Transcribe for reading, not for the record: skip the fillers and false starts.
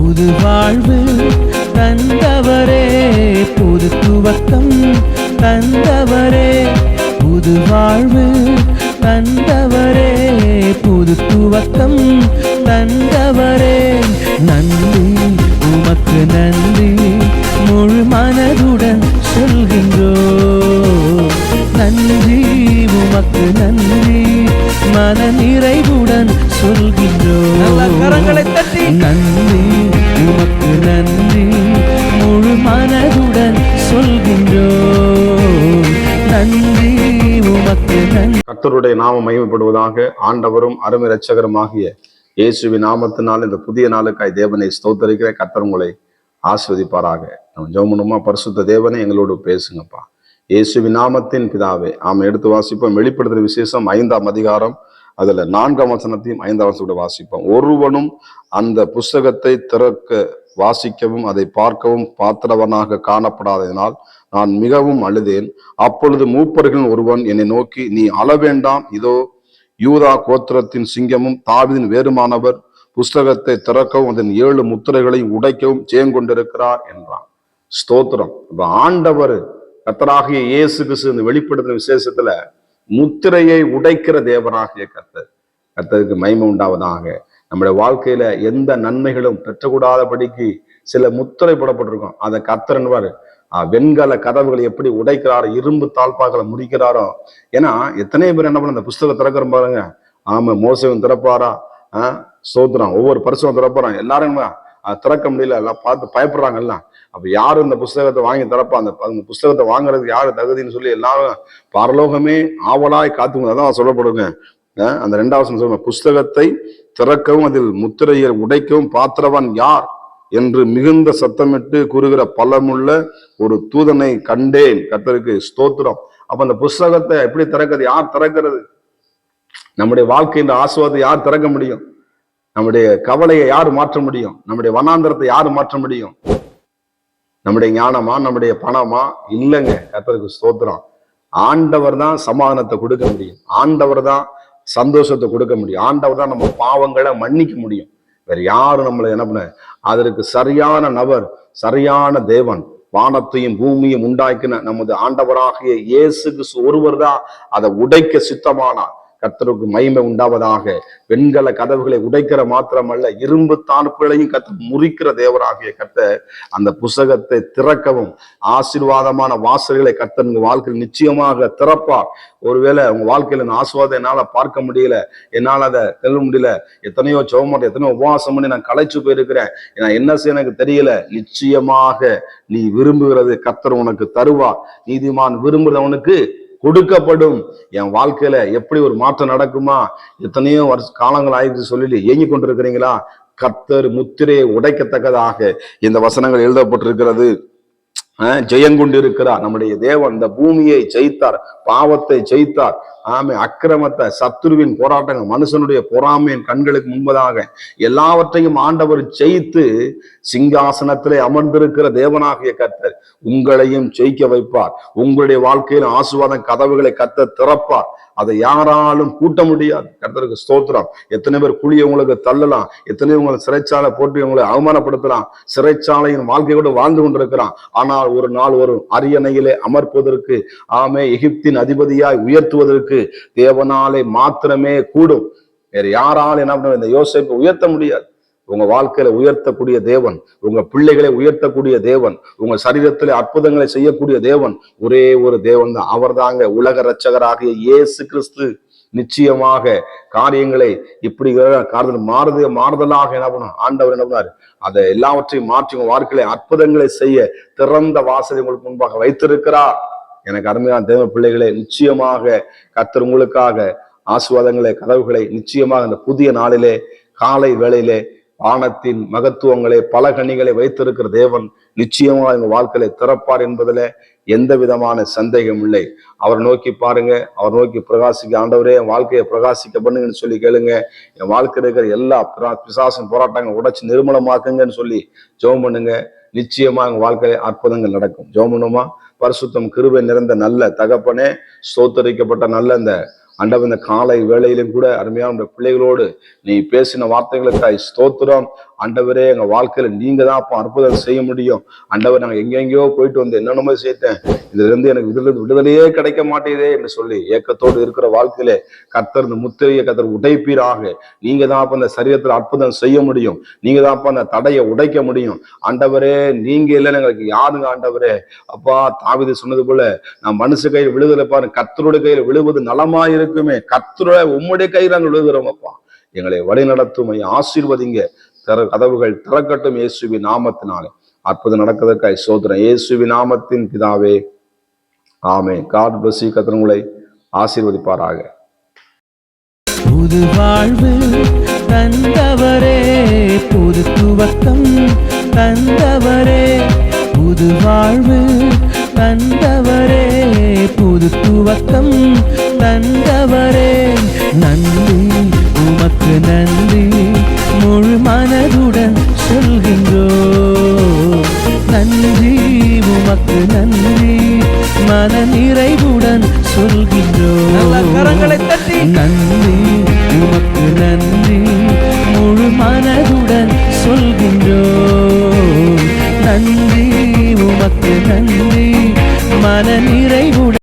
புது வாழ்வு தந்தவரே, புது துவக்கம் தந்தவரே, புது வாழ்வு தந்தவரே, புது துவக்கம் தந்தவரே. நன்றி உமக்கு நன்றி, முழு மனதுடன் சொல்கின்றோம். நன்றி உமக்கு நன்றி, மன நிறைவுடன் சொல்கின்றோம். கரங்களை தட்டி நன்றி உமக்கு நன்றி, முழு மனதுடன் சொல்கின்றோம். நன்றி உமக்கு நன்றி. கர்த்தருடைய நாமம் மகிமைப்படுவதாக. ஆண்டவரும் அருமை இரட்சகருமாகிய இயேசுவின் நாமத்தினால் இந்த புதிய நாளுக்காய் தேவனை ஸ்தோத்தரிக்கிற கர்த்தர் உங்களை ஆஸ்வதிப்பாராக. நம்ம ஜெபமுமா. பரிசுத்த தேவனை எங்களோடு பேசுங்கப்பா. இயேசுவின் நாமத்தின் பிதாவே. ஆமா, எடுத்து வாசிப்போம். வெளிப்படுத்துற விசேஷம் 5ஆம் அதிகாரம், அதுல 4ஆம் வசனத்தையும் 5ஆம் வசனத்தோட வாசிப்போம். ஒருவனும் அந்த புஸ்தகத்தை திறக்க வாசிக்கவும் அதை பார்க்கவும் பாத்திரவனாக காணப்படாததினால் நான் மிகவும் அழுதேன். அப்பொழுது மூப்பர்களில் ஒருவன் என்னை நோக்கி, நீ அழ வேண்டாம், இதோ யூதா கோத்திரத்தின் சிங்கமும் தாவீதின் வேறுமானவர் புஸ்தகத்தை திறக்கவும் அதன் 7 முத்திரைகளை உடைக்கவும் ஜெயங்கொண்டிருக்கிறார் என்றான். ஸ்தோத்திரம். இப்ப ஆண்டவர் கர்த்தராகிய இயேசு கிறிஸ்து இந்த வெளிப்படுத்துற விசேஷத்துல முத்திரையை உடைக்கிற தேவனாகிய கர்த்தருக்கு மகிமை உண்டாவதாக. நம்முடைய வாழ்க்கையில எந்த நன்மைகளும் பெற்றக்கூடாதபடிக்கு சில முத்திரை போடப்பட்டிருக்கும். அதை கர்த்தர் என்பாரு. வெண்கல கதவுகளை எப்படி உடைக்கிறாரோ, இரும்பு தாழ்பாக்களை முறிக்கிறாரோ. ஏன்னா எத்தனை பேர் என்ன பண்ண அந்த புஸ்தகம் திறக்கிற பாருங்க. ஆமா, மோசவும் திறப்பாரா, சோதரம் ஒவ்வொரு பரிசும் திறப்பாரான். எல்லாரும் திறக்க முடியல, எல்லாம் பார்த்து பயப்படுறாங்க எல்லாம். அப்ப யாரும் இந்த புஸ்தகத்தை வாங்கி திறப்பா? அந்த புஸ்தகத்தை வாங்குறதுக்கு யாரு தகுதின்னு சொல்லி எல்லாரும் பரலோகமே ஆவலாய் காத்துங்க. அதான் சொல்லப்படுங்க. அந்த 2வது சொல்லுங்க, புஸ்தகத்தை திறக்கவும் அதில் முத்திரையை உடைக்கவும் பாத்திரவான் யார் என்று மிகுந்த சத்தமிட்டு கூறுகிற பலமுள்ள ஒரு தூதனை கண்டேன். கர்த்தருக்கு ஸ்தோத்திரம். அப்ப அந்த புஸ்தகத்தை எப்படி திறக்கிறது? யார் திறக்கிறது? நம்முடைய வாழ்க்கையின் ஆசீர்வாதத்தை யார் திறக்க முடியும்? நம்முடைய கவலையை யார் மாற்ற முடியும்? நம்முடைய வனாந்தரத்தை யார் மாற்ற முடியும்? நம்முடைய ஞானமா, நம்முடைய பணமா? இல்லைங்க. கர்த்தருக்கு ஸ்தோத்திரம். ஆண்டவர் தான் சமாதானத்தை கொடுக்க முடியும். ஆண்டவர் தான் சந்தோஷத்தை கொடுக்க முடியும். ஆண்டவர் தான் நம்ம பாவங்களை மன்னிக்க முடியும். வேற யாரும் நம்மளை என்ன பண்ண? அதற்கு சரியான நபர், சரியான தேவன், வானத்தையும் பூமியும் உண்டாக்கின நமது ஆண்டவராகிய இயேசு கிறிஸ்து ஒருவர் தான் அதை உடைக்க சித்தமானார். கர்த்தருக்கு மகிமை உண்டாவதாக. வெண்கல கதவுகளை உடைக்கிற மாத்திரமல்ல, இரும்பு தாழ்ப்புகளையும் கர்த்தர் முறிக்கிற தேவராகிய கர்த்தர் அந்த புஸ்தகத்தை திறக்கவும் ஆசீர்வாதமான வாசல்களை கர்த்தர் உங்க வாழ்க்கையில் நிச்சயமாக திறப்பார். ஒருவேளை உங்க வாழ்க்கையில இந்த ஆசீர்வாதம் என்னால பார்க்க முடியல, என்னால அதை தெல்ல முடியல, எத்தனையோ சோமட்டை, எத்தனையோ உபவாசம் பண்ணி நான் களைச்சு போயிருக்கிறேன், நான் என்ன செய்ய எனக்கு தெரியல. நிச்சயமாக நீ விரும்புகிறது கர்த்தர் உனக்கு தருவார். நீதிமான் விரும்புகிறவனுக்கு கொடுக்கப்படும். என் வாழ்க்கையில எப்படி ஒரு மாற்றம் நடக்குமா? எத்தனையோ காலங்கள் ஆயிடுச்சு சொல்லி ஏங்கி கொண்டிருக்கிறீங்களா? கர்த்தர் முத்திரையை உடைக்கத்தக்கதாக இந்த வசனங்கள் எழுதப்பட்டிருக்கிறது. ஜெயங்கொண்டிருக்கிறார் நம்முடைய தேவன். இந்த பூமியை ஜெயித்தார், பாவத்தை ஜெயித்தார், அக்கிரமத்தை, சத்துருவின் போராட்டங்கள், மனுஷனுடைய பொறாமையின் கண்களுக்கு முன்பதாக எல்லாவற்றையும் ஆண்டவர் ஜெயித்து சிங்காசனத்திலே அமர்ந்திருக்கிற தேவனாகிய கர்த்தர் உங்களையும் ஜெயிக்க வைப்பார். உங்களுடைய வாழ்க்கையில் ஆசீர்வாத கதவுகளை கர்த்தர் திறப்பார். அதை யாராலும் கூட்ட முடியாது. கர்த்தருக்கு ஸ்தோத்திரம். எத்தனை பேர் குழியை உங்களுக்கு தள்ளலாம், எத்தனை உங்களை சிறைச்சாலை போட்டு உங்களை அவமானப்படுத்தலாம், சிறைச்சாலையின் வாழ்க்கையோடு வாழ்ந்து கொண்டிருக்கிறான். ஆனால் ஒரு நாள் ஒரு அரியணையிலே அமர்ப்பதற்கு, எகிப்தின் அதிபதியாய் உயர்த்துவதற்கு தேவனாலே மாத்திரமே கூடும். வேற யாராலும் என்ன பண்ண இந்த யோசேப்பை உயர்த்த முடியாது. உங்க வாழ்க்கையில உயர்த்தக்கூடிய தேவன், உங்க பிள்ளைகளை உயர்த்தக்கூடிய தேவன், உங்க சரீரத்திலே அற்புதங்களை செய்யக்கூடிய தேவன் ஒரே ஒரு தேவன் தான். அவர் தாங்க உலக இரட்சகராகிய இயேசு கிறிஸ்து. நிச்சயமாக காரியங்களை இப்படி மாறுதலாக என்ன பண்ணும் ஆண்டவர் என்ன பண்ணாரு? அதை எல்லாவற்றையும் மாற்றி உங்க வாழ்க்கையில அற்புதங்களை செய்ய திறந்த வாசலை உங்களுக்கு முன்பாக வைத்திருக்கிறார். எனக்கு அருமையான தேவ பிள்ளைகளே, நிச்சயமாக கர்த்தர் உங்களுக்காக ஆசீர்வாதங்களை, கதவுகளை நிச்சயமாக இந்த புதிய நாளிலே காலை வேளையிலே வானத்தின் மகத்துவங்களை, பல கனிகளை வைத்திருக்கிற தேவன் நிச்சயமாக எங்க வாழ்க்கையில திறப்பார் என்பதுல எந்த விதமான சந்தேகம் இல்லை. அவர் நோக்கி பாருங்க, அவர் நோக்கி பிரகாசிக்க. ஆண்டவரே என் வாழ்க்கையை பிரகாசிக்க பண்ணுங்கன்னு சொல்லி கேளுங்க. என் வாழ்க்கை இருக்கிற எல்லா பிசாசின் போராட்டங்கள் உடைச்சு நிர்மூலமாக்குங்கன்னு சொல்லி ஜெபம் பண்ணுங்க. நிச்சயமா எங்க வாழ்க்கையில அற்புதங்கள் நடக்கும். ஜெபம் பண்ணுமா? பரிசுத்தம் கிருபை நிறைந்த நல்ல தகப்பனே, ஸ்தோத்தரிக்கப்பட்ட நல்ல இந்த ஆண்டவர் இந்த காலை வேளையிலும் கூட அருமையான பிள்ளைகளோடு நீ பேசின வார்த்தைகளுக்காய் ஸ்தோத்திரம். ஆண்டவரே எங்க வாழ்க்கையில நீங்க தான் அப்ப அற்புதம் செய்ய முடியும். ஆண்டவர் நாங்க எங்கெங்கயோ போயிட்டு வந்து என்னென்னமோ செய்தேன், இதுல இருந்து எனக்கு விடுதலையே கிடைக்க மாட்டேதே என்று சொல்லி ஏக்கத்தோடு இருக்கிற வாழ்க்கையில கர்த்தர் இந்த முத்திரையை கர்த்தர் உடைப்பீராக. நீங்க தான் அப்ப அந்த சரீரத்துல அற்புதம் செய்ய முடியும். நீங்க தான் அப்ப அந்த தடையை உடைக்க முடியும். ஆண்டவரே நீங்க இல்லைன்னு எங்களுக்கு யாருங்க ஆண்டவரே. அப்பா தாவீது சொன்னது போல நான் மனுஷ கையில் விழுதலை பாரு, கர்த்தருடைய கையில் விழுவது நலமா இருக்குமே. கர்த்தருடைய உம்முடைய கையில் நாங்கள் விழுகிறோம் அப்பா. எங்களை வழி நடத்தும், ஆசீர்வதிங்க. கதவுகள் திறக்கட்டும் இயேசுவின் நாமத்தினாலே. அற்புதம் நடக்கிறதற்காய் சோதனை இயேசுவின் நாமத்தின் பிதாவே, ஆமென். God bless you. கர்த்தர் உங்களை ஆசீர்வதிப்பாராக. புது வாழ்வு தந்தவரே, புது துவக்கம் தந்தவரே, புது வாழ்வு தந்தவரே, புது துவக்கம் தந்தவரே. நன்றி உமக்கு நன்றி, முழு மனதுடன் சொல்கின்றோம். நன்றி உமக்கு நன்றி, மன நிறைவுடன் சொல்கின்றோம். கரங்களை தட்டி நன்றி உமக்கு நன்றி, முழு மனதுடன் சொல்கின்றோம். நன்றி உமக்கு நன்றி.